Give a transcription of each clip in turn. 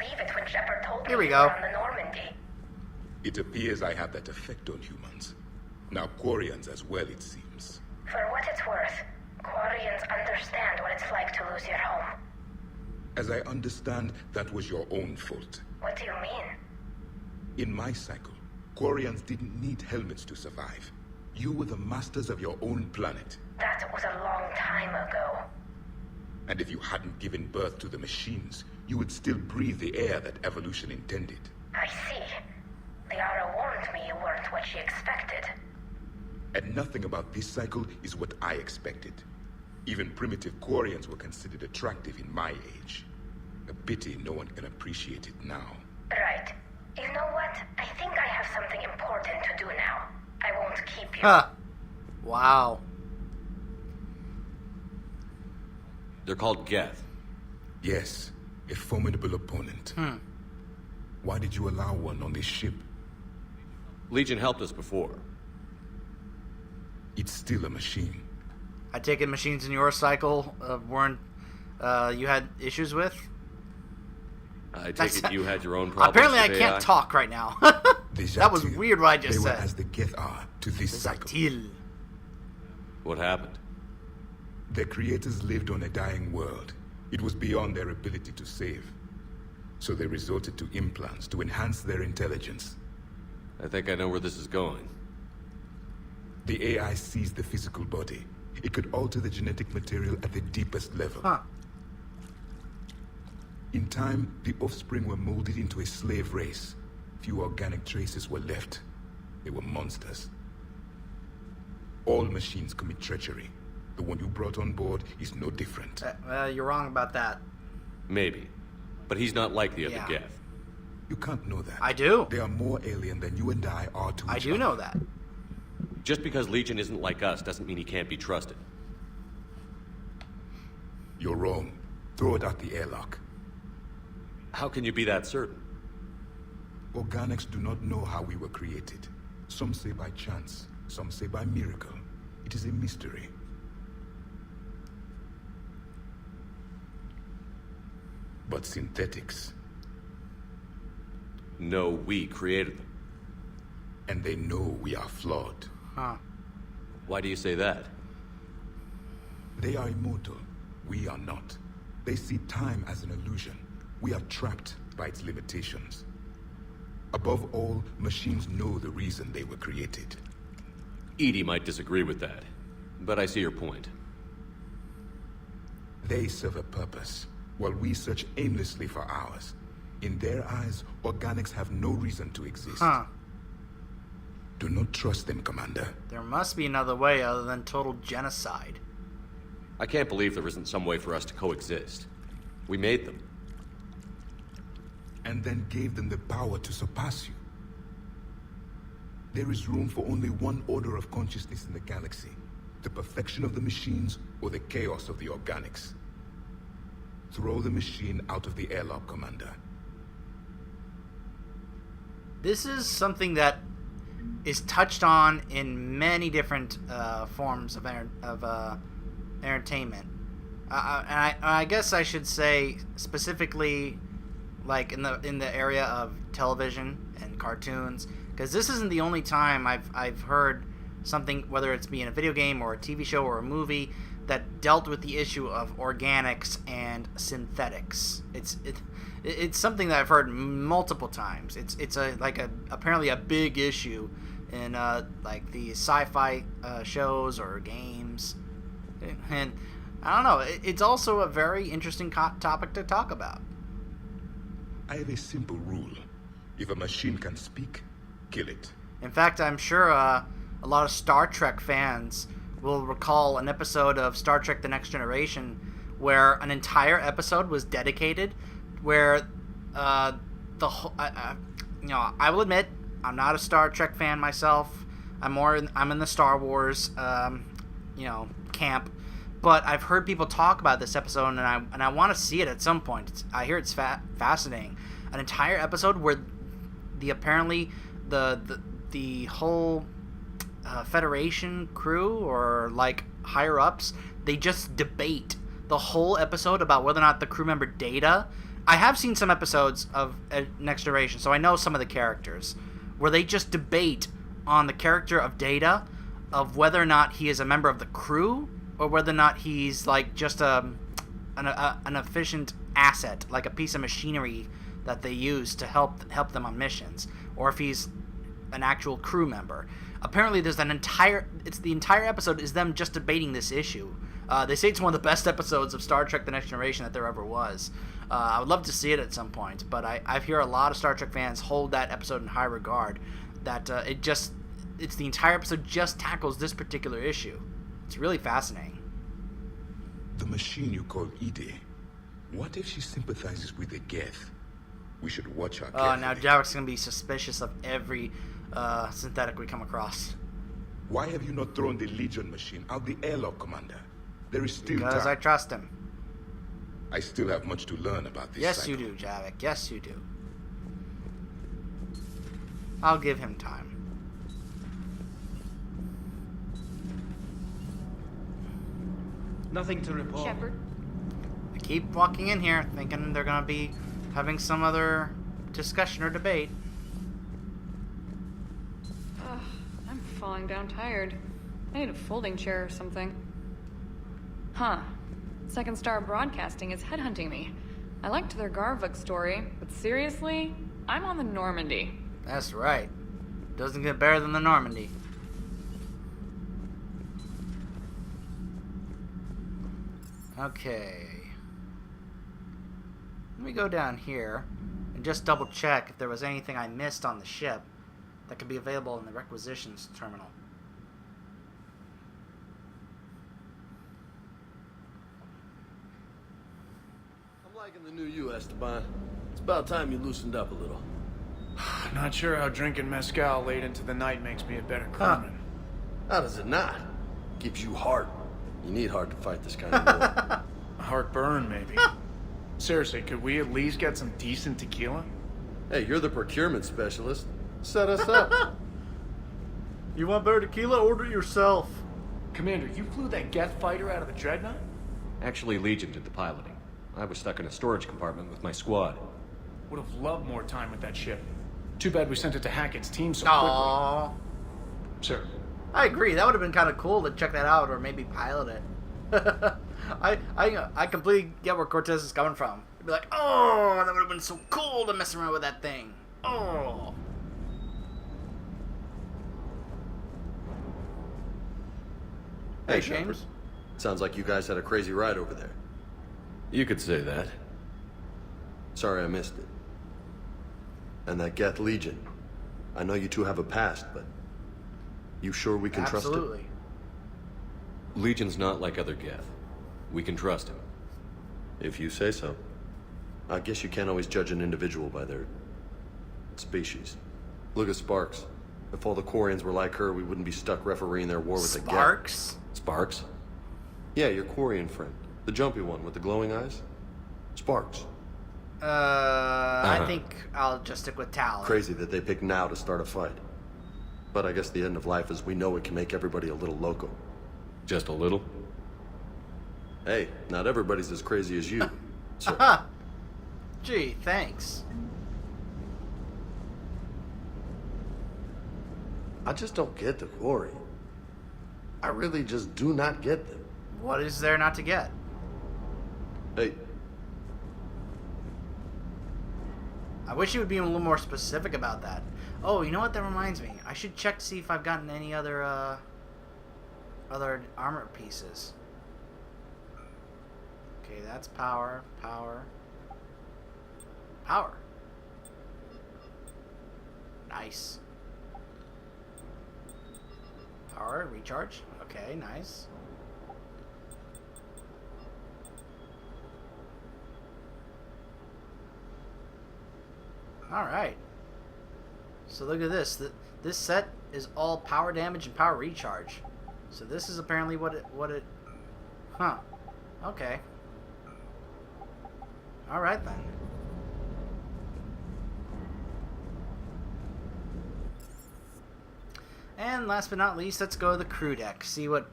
believe it when Shepard told me Here we you go. were on the Normandy. It appears I have that effect on humans. Now Quarians as well, it seems. For what it's worth, Quarians understand what it's like to lose your home. As I understand, that was your own fault. What do you mean? In my cycle, Quarians didn't need helmets to survive. You were the masters of your own planet. That was a long time ago. And if you hadn't given birth to the machines, you would still breathe the air that evolution intended. I see. Liara warned me you weren't what she expected. And nothing about this cycle is what I expected. Even primitive Quarians were considered attractive in my age. A pity no one can appreciate it now. Right. You know what? I think I have something important to do now. I won't keep you. Huh. Wow. They're called Geth. Yes, a formidable opponent. Why did you allow one on this ship? Legion helped us before. It's still a machine. I take it machines in your cycle weren't you had issues with? I take it you had your own problems Apparently I with can't AI? talk right now. The That was Ja'til, weird what I just they said. were as the Geth are to this cycle. Ja'til. What happened? Their creators lived on a dying world. It was beyond their ability to save. So they resorted to implants to enhance their intelligence. I think I know where this is going. The AI seized the physical body. It could alter the genetic material at the deepest level. Huh. In time, the offspring were molded into a slave race. Few organic traces were left. They were monsters. All machines commit treachery. The one you brought on board is no different. You're wrong about that. Maybe. But he's not like the other Yeah. Geth. You can't know that. I do. They are more alien than you and I are to I each do other. know that. Just because Legion isn't like us doesn't mean he can't be trusted. You're wrong. Throw it out the airlock. How can you be that certain? Organics do not know how we were created. Some say by chance, some say by miracle. It is a mystery. But synthetics, No, we created them. and they know we are flawed. Huh. Why do you say that? They are immortal. We are not. They see time as an illusion. We are trapped by its limitations. Above all, machines know the reason they were created. EDI might disagree with that, but I see your point. They serve a purpose, while we search aimlessly for ours. In their eyes, organics have no reason to exist. Huh. Do not trust them, Commander. There must be another way other than total genocide. I can't believe there isn't some way for us to coexist. We made them. And then gave them the power to surpass you. There is room for only one order of consciousness in the galaxy. The perfection of the machines or the chaos of the organics. Throw the machine out of the airlock, Commander. This is something that is touched on in many different forms of entertainment. And I guess I should say specifically, like in the area of television and cartoons, because this isn't the only time I've heard something, whether it's be in a video game or a TV show or a movie, that dealt with the issue of organics and synthetics. It's something that I've heard multiple times. It's apparently a big issue in like the sci-fi shows or games, and I don't know. It's also a very interesting topic to talk about. I have a simple rule. If a machine can speak, kill it. In fact, I'm sure a lot of Star Trek fans will recall an episode of Star Trek: The Next Generation where an entire episode was dedicated, where the whole, I will admit I'm not a Star Trek fan myself. I'm in the Star Wars, camp. But I've heard people talk about this episode, and I want to see it at some point. I hear it's fascinating. An entire episode where apparently the whole Federation crew or like higher ups, they just debate the whole episode about whether or not the crew member Data I have seen some episodes of Next Generation, so I know some of the characters, where they just debate on the character of Data, of whether or not he is a member of the crew, or whether or not he's like just an efficient asset, like a piece of machinery that they use to help them on missions, or if he's an actual crew member. Apparently, the entire episode is them just debating this issue. They say it's one of the best episodes of Star Trek: The Next Generation that there ever was. I would love to see it at some point, but I hear a lot of Star Trek fans hold that episode in high regard. That it's the entire episode just tackles this particular issue. It's really fascinating. The machine you call Ide. What if she sympathizes with the Geth? We should watch her carefully. Oh, now Jarek's gonna be suspicious of every synthetic we come across. Why have you not thrown the Legion machine out the airlock, Commander? There is still Because I time. trust him. I still have much to learn about this Yes, cycle. you do, Javik. Yes, you do. I'll give him time. Nothing to report. Shepard, I keep walking in here thinking they're gonna be having some other discussion or debate. I'm falling down tired. I need a folding chair or something. Huh. Second Star Broadcasting is headhunting me. I liked their Garvik story, but seriously, I'm on the Normandy. That's right. Doesn't get better than the Normandy. Okay. Let me go down here and just double check if there was anything I missed on the ship that could be available in the requisitions terminal. I'm liking the new you, Esteban. It's about time you loosened up a little. Not sure how drinking mezcal late into the night makes me a better crewman. How does it not? Gives you heart. You need heart to fight this kind of war. Heartburn, maybe. Seriously, could we at least get some decent tequila? Hey, you're the procurement specialist. Set us up. You want better tequila? Order it yourself. Commander, you flew that Geth fighter out of the Dreadnought? Actually, Legion did the piloting. I was stuck in a storage compartment with my squad. Would have loved more time with that ship. Too bad we sent it to Hackett's team so quickly. Aww. Sir, I agree. That would have been kind of cool to check that out, or maybe pilot it. I completely get where Cortez is coming from. He'd be like, oh, that would have been so cool to mess around with that thing. Oh. Hey, Shepard. James. Sounds like you guys had a crazy ride over there. You could say that. Sorry I missed it. And that Geth Legion. I know you two have a past, but you sure we can trust Absolutely. it? Legion's not like other Geth. We can trust him. If you say so. I guess you can't always judge an individual by their species. Look at Sparks. If all the Quarians were like her, we wouldn't be stuck refereeing their war with the Geth. Sparks? Sparks? Yeah, your Quarian friend. The jumpy one with the glowing eyes. Sparks. I think I'll just stick with Tal. Crazy that they pick now to start a fight. But I guess the end of life as we know it can make everybody a little loco. Just a little? Hey, not everybody's as crazy as you. So, Gee, thanks. I just don't get the Quarian. I really just do not get them. What is there not to get? Hey, I wish you would be a little more specific about that. Oh, you know what? That reminds me. I should check to see if I've gotten any other armor pieces. Okay, that's power. Nice. Power, recharge. Okay, nice. Alright. So look at this. This set is all power damage and power recharge. So this is apparently what it... Huh. Okay. Alright then. And last but not least, let's go to the crew deck. See what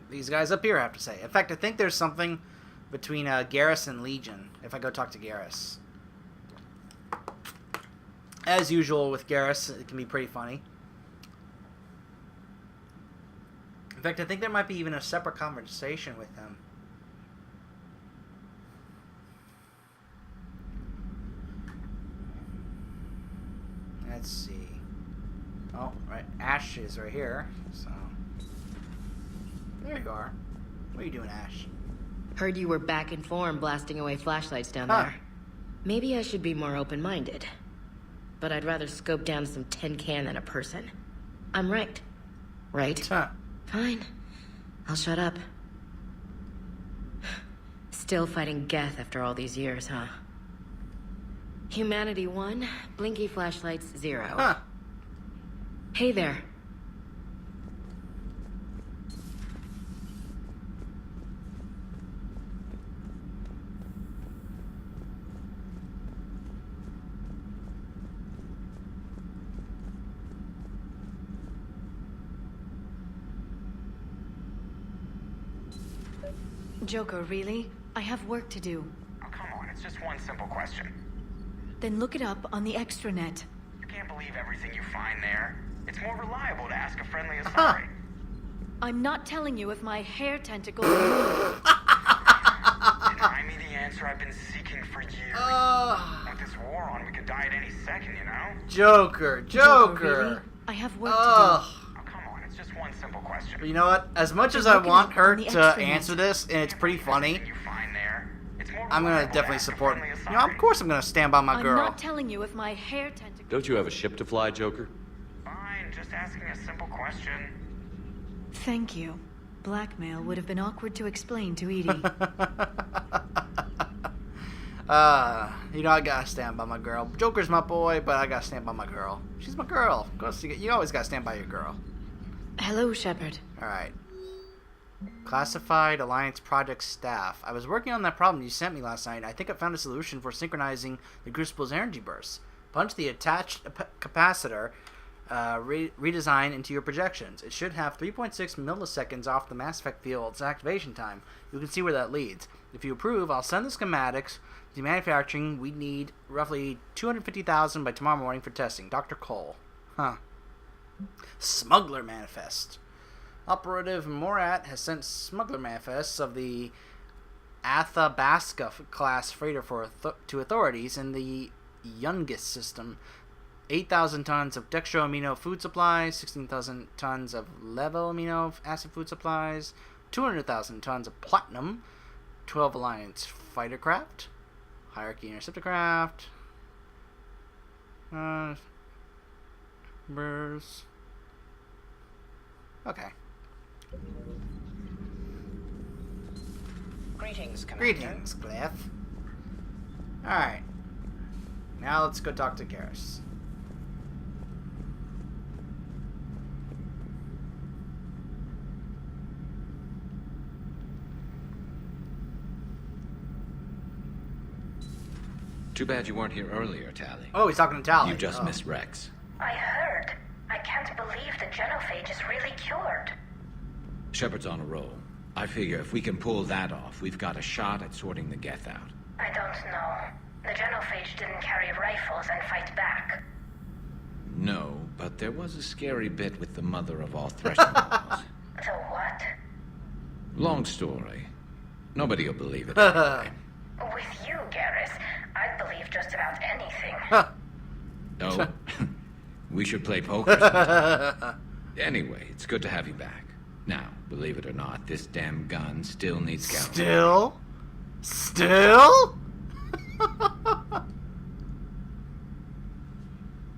these guys up here have to say. In fact, I think there's something between Garrus and Legion, if I go talk to Garrus. As usual with Garrus, it can be pretty funny. In fact, I think there might be even a separate conversation with him. Let's see. Oh, right. Ash is right here, so... There you are. What are you doing, Ash? Heard you were back in form blasting away flashlights down there. Maybe I should be more open-minded. But I'd rather scope down some tin can than a person. I'm right. Right? Huh. Fine. I'll shut up. Still fighting Geth after all these years, huh? Humanity 1, blinky flashlights 0. Huh. Hey there. Joker, really? I have work to do. Oh, come on, it's just one simple question. Then look it up on the extranet. You can't believe everything you find there. It's more reliable to ask a friendly Asari. I'm not telling you if my hair tentacles... Deny me the answer I've been seeking for years. With this war on, we could die at any second, you know? Joker. Really? I have work to Oh, come on, it's just one simple question. You know what? As much as I want her to answer this, and it's pretty funny, I'm gonna definitely support. You know, of course I'm gonna stand by my do. girl. I'm not telling you if my hair tentacles... Don't you have a ship to fly, Joker? Fine, just asking a simple question. Thank you. Blackmail would have been awkward to explain to Edie. You know, I gotta stand by my girl. Joker's my boy, but I gotta stand by my girl. She's my girl. You always gotta stand by your girl. Hello, Shepard. Alright. Classified Alliance Project Staff. I was working on that problem you sent me last night. I think I found a solution for synchronizing the Crucible's energy bursts. Punch the attached capacitor redesign into your projections. It should have 3.6 milliseconds off the Mass Effect field's activation time. You can see where that leads. If you approve, I'll send the schematics to manufacturing. We need roughly 250,000 by tomorrow morning for testing. Dr. Cole. Huh. Smuggler Manifest. Operative Morat has sent smuggler manifests of the Athabasca class freighter to authorities in the Yungis system. 8,000 tons of dextroamino food supplies, 16,000 tons of level amino acid food supplies, 200,000 tons of platinum, 12 Alliance fighter craft, Hierarchy interceptor craft, burrs. Okay. Greetings, Commander. Greetings, Glyph. Alright. Now let's go talk to Garrus. Too bad you weren't here earlier, Tali. Oh, he's talking to Tali. You just missed Rex. I heard. I can't believe the genophage is really cured. Shepard's on a roll. I figure if we can pull that off, we've got a shot at sorting the Geth out. I don't know. The genophage didn't carry rifles and fight back. No, but there was a scary bit with the mother of all threshing balls. The what? Long story. Nobody will believe it anyway. With you, Garrus, I'd believe just about anything. No. We should play poker. Anyway, it's good to have you back. Now, believe it or not, this damn gun still needs counting. Still?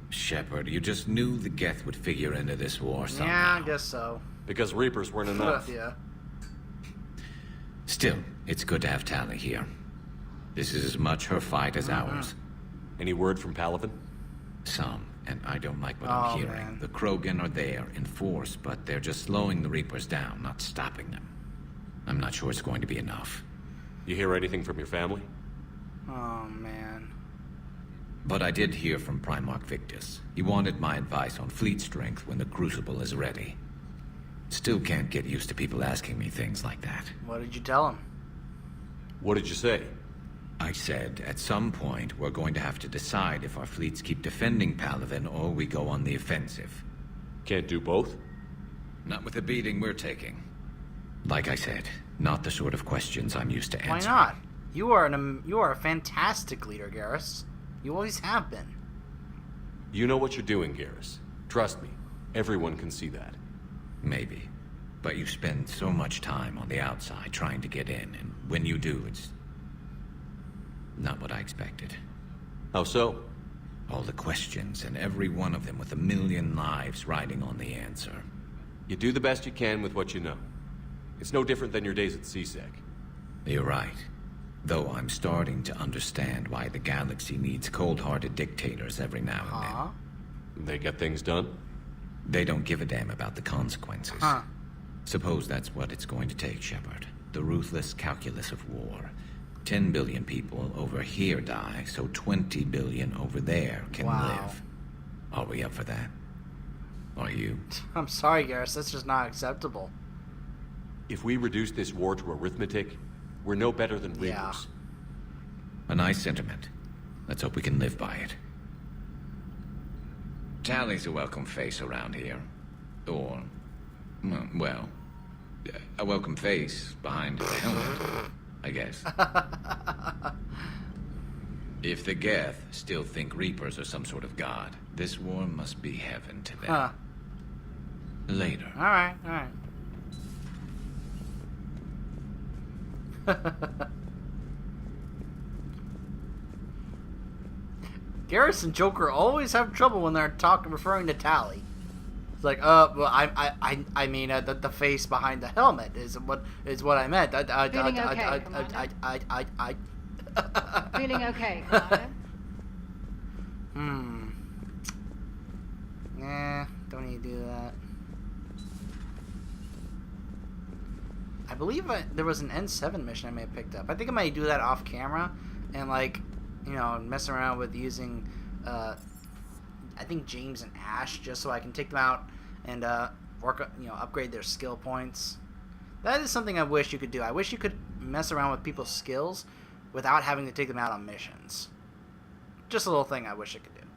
Shepard, you just knew the Geth would figure into this war somehow. Yeah, I guess so. Because Reapers weren't enough. Yeah. Still, it's good to have Tali here. This is as much her fight as ours. Any word from Palaven? Some, and I don't like what I'm hearing. Man. The Krogan are there in force, but they're just slowing the Reapers down, not stopping them. I'm not sure it's going to be enough. You hear anything from your family? Oh, man. But I did hear from Primarch Victus. He wanted my advice on fleet strength when the Crucible is ready. Still can't get used to people asking me things like that. What did you tell him? What did you say? I said, at some point, we're going to have to decide if our fleets keep defending Palaven or we go on the offensive. Can't do both? Not with the beating we're taking. Like I said, not the sort of questions I'm used to answering. Why not? You are a fantastic leader, Garrus. You always have been. You know what you're doing, Garrus. Trust me, everyone can see that. Maybe. But you spend so much time on the outside trying to get in, and when you do, it's not what I expected. How so? All the questions, and every one of them with a million lives riding on the answer. You do the best you can with what you know. It's no different than your days at CSEC. You're right. Though I'm starting to understand why the galaxy needs cold-hearted dictators every now and then. They get things done? They don't give a damn about the consequences. Suppose that's what it's going to take, Shepard. The ruthless calculus of war. 10 billion people over here die, so 20 billion over there can live. Are we up for that? Are you? I'm sorry, Garrus. That's just not acceptable. If we reduce this war to arithmetic, we're no better than readers. Yeah. A nice sentiment. Let's hope we can live by it. Tally's a welcome face around here. Or, well, a welcome face behind the helmet, I guess. If the Geth still think Reapers are some sort of god, this war must be heaven to them. Later. Alright. Garrus and Joker always have trouble when they're referring to Tally. It's like, well, I mean, the face behind the helmet is what I meant. Feeling okay, Commander? Feeling okay, Commander? Nah, don't need to do that. I believe there was an N7 mission I may have picked up. I think I might do that off camera and, like, you know, mess around with using, I think James and Ash, just so I can take them out and upgrade their skill points. That is something I wish you could do. I wish you could mess around with people's skills without having to take them out on missions. Just a little thing I wish I could do.